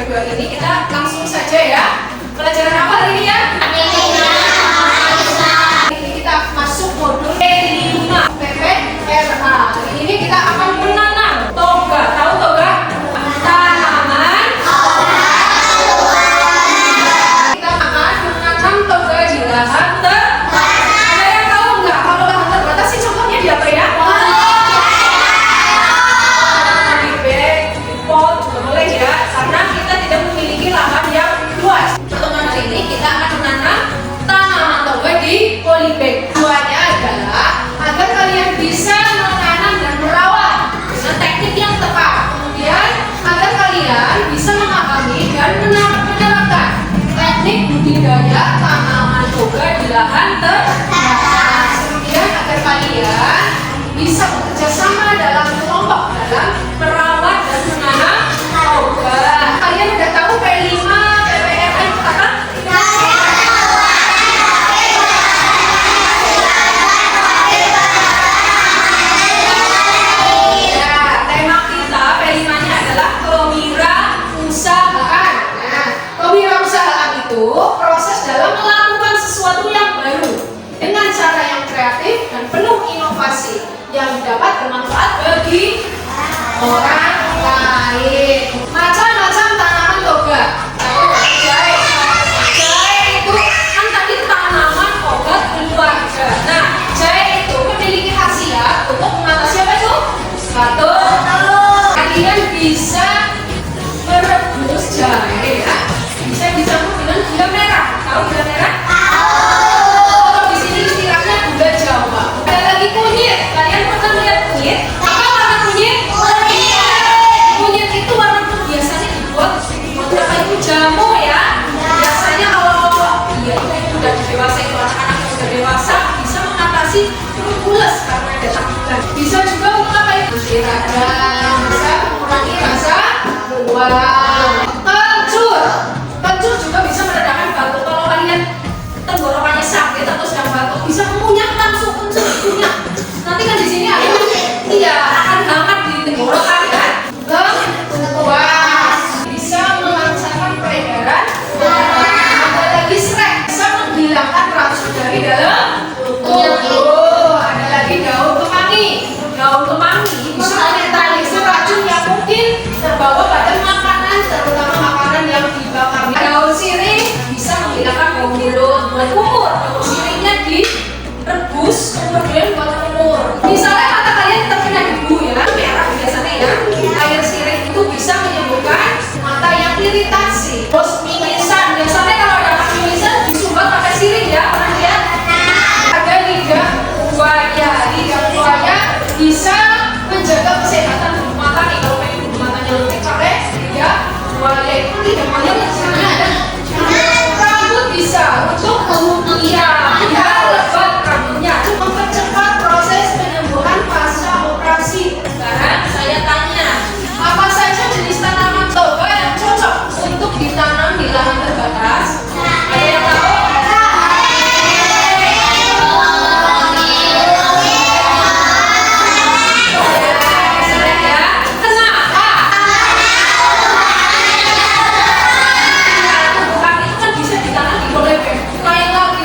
kedua ini kita langsung saja ya. Pelajaran apa hari ini ya? Ini kita masuk modul E5 PPRA. Hari ini kita akan menanam toga. Tahu toga? Tanaman. Kita akan menanam toga di lahan terbatas. Ada yang tahu nggak kalau lahan terbatas sih contohnya di apa ya? Di bag, di pot juga boleh ya. Karena kita tidak memiliki lahan yang luas. Pertemuan hari ini kita akan menanam tanaman toga di polybag. Tujuannya adalah agar kalian bisa menanam dan merawat dengan teknik yang tepat. Kemudian agar kalian bisa memahami dan menerapkan teknik budidaya tanaman toga di lahan terbatas. Kemudian agar kalian bisa bekerja sama dalam kelompok dalam merawat dan menanam toga. Kalian udah tahu P5 PPRA itu apa? Tema kita P5-nya adalah kewirausahaan. Nah, kewirausahaan itu proses dalam melakukan sesuatu yang baru dengan cara yang kreatif dan penuh inovasi yang dapat bermanfaat bagi orang lain. Macam-macam tanaman toga. Jahe. Jahe itu kan tadi tanaman obat keluarga. Nah, jahe itu memiliki khasiat untuk mengatasi apa itu? Batuk. Kalian bisa merebus jahe ya. Bisa dicampur dengan gula merah. Tahu gula merah? Kalau di sini istilahnya gula Jawa. Ada lagi kunyit. Kalian pernah lihat kunyit? Apa warna kunyit? Kunyit itu warna biasanya dibuat apa itu jamu ya. Biasanya kalau dia itu udah dewasa, itu anak-anak yang sudah dewasa bisa mengatasi perut pules karena ada takutan. Bisa juga untuk apa itu? Radang, bisa mengurangi rasa mual. Kencur juga bisa meredakan batuk. Kalau kalian tenggorokannya sakit atau sedang batuk, bisa mengunyah langsung kencur. Nanti kan di sini ada akan hangat di tenggorokan kan. Lengkuas bisa melancarkan peredaran darah. Ada lagi serai, bisa menghilangkan racun dari dalam tubuh. Ada lagi daun kemangi. Daun kemangi bisa menetralisir racun yang mungkin terbawa pada makanan, terutama makanan yang dibakar. Daun sirih bisa menghilangkan bau mulut. Buat kumur, daun sirihnya direbus kemudian buat kumur. Misalnya mata kalian terkena debu ya, merah biasanya ya. Air sirih itu bisa menyembuhkan mata yang iritasi. Terus mimisan, biasanya kalau ada mimisan disumbat pakai sirih ya, pernah lihat? Ada lidah buaya. Lidah buaya bisa menjaga kesehatan bulu mata nih. Kalau pengen bulu matanya lebih pakai lidah buaya. Itu lidah buaya biasanya ada. Rambut bisa untuk biar lebat rambutnya, mempercepat proses penyembuhan pasca operasi. Sekarang saya tanya, apa saja jenis tanaman toga yang cocok untuk ditanam di lahan terbatas? Ada yang tahu? Kenapa? Itu kan bisa ditanam di polybag. Lain lagi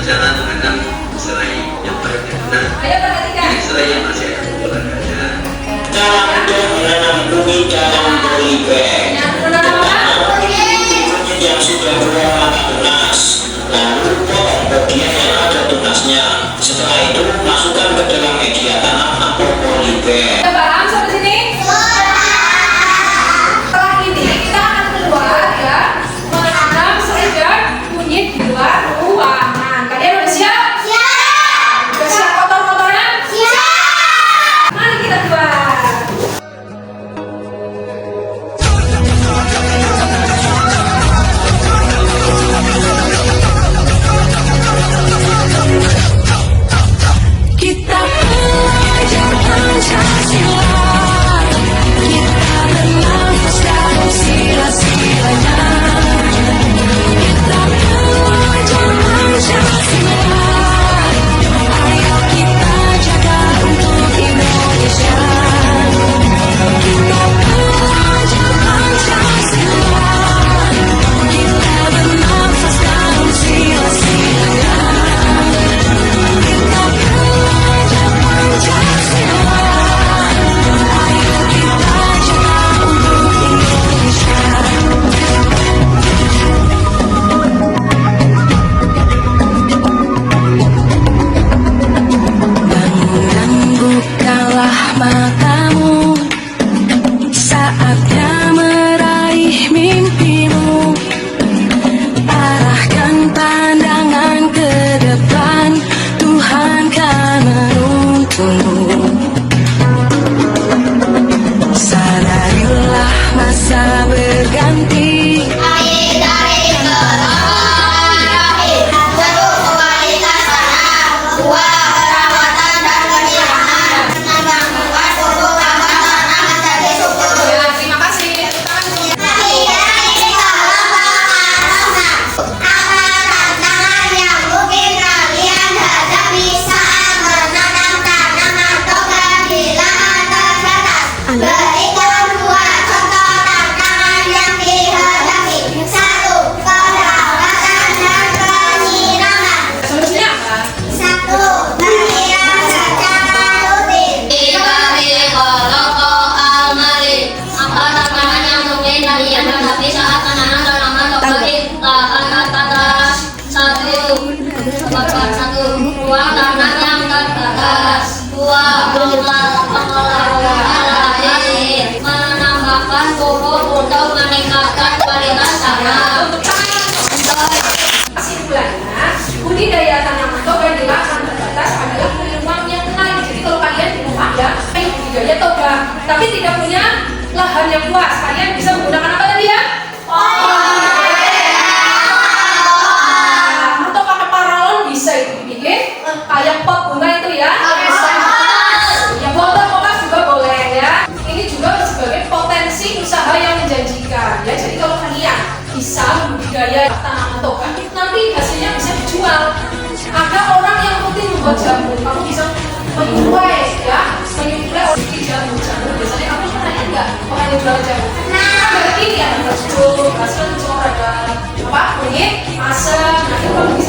jangan menanam serai yang baik. Nah, Ayo perhatikan. ini serai yang masih ada olahraganya. Cara mudah menanam bumi dalam polybag. Yang menanam apa? Yang sudah berulang tunas, lalu potong bagian yang ada tunasnya. Setelah itu masukkan ke dalam media tanam atau polybag. Udah paham sampai sini? Setelah ini kita akan keluar ya, menanam sekedar kunyit di luar ruangan. Kalian udah siap? Siap. Udah siap kotor-kotoran? Siap. Mari kita keluar. Kita belajar Pancasila, kita bernafas dalam sila-silanya. Kita belajar Pancasila, ayo kita jaga untuk Indonesia. Kita belajar Pancasila, kita bernafas dalam sila-silanya. Kita belajar Pancasila, ayo kita jaga untuk Indonesia. Bangun, bukalah matamu, saatnya meraih mimpimu. Arahkan pandangan ke depan, Tuhan kan menuntunmu. Sadarilah masa berganti, Ya, terima kasih. Tepuk tangan semuanya. Berikan dua contoh tantangan yang dihadapi. Satu, perawatan dan penyiraman. Solusinya apa? Satu, menyiram secara rutin. Dari kelompok Almari, apa tantangan yang mungkin kalian hadapi saat menanam tanaman organik? Tahan atas satu, ruang tanam yang terbatas. Dua, pengelolaan air, menambahkan pupuk untuk meningkatkan kualitas tanam. Kesimpulannya, budidaya tanaman toga di lahan terbatas adalah peluang yang menarik. Jadi kalau kalian di rumah ya, budidaya toga, tapi tidak punya lahan yang luas, kalian bisa menggunakan apa tadi ya? Atau pakai paralon bisa itu dibikin kayak pot bunga itu ya. Ya botol potas juga boleh ya. Ini juga sebagai potensi usaha yang menjanjikan ya. Jadi kalau kalian bisa membudidaya tanaman toga, nanti hasilnya bisa dijual. Ada orang yang rutin membuat jamu, kamu bisa menyuplai ya, menyuplai organisasi jamu. Biasanya kamu pernah lihat nggak orang yang jual jamu? Ada ini ada jeruk, hasil jeruk, ada apa? Kunyit, asam. Nanti kamu bisa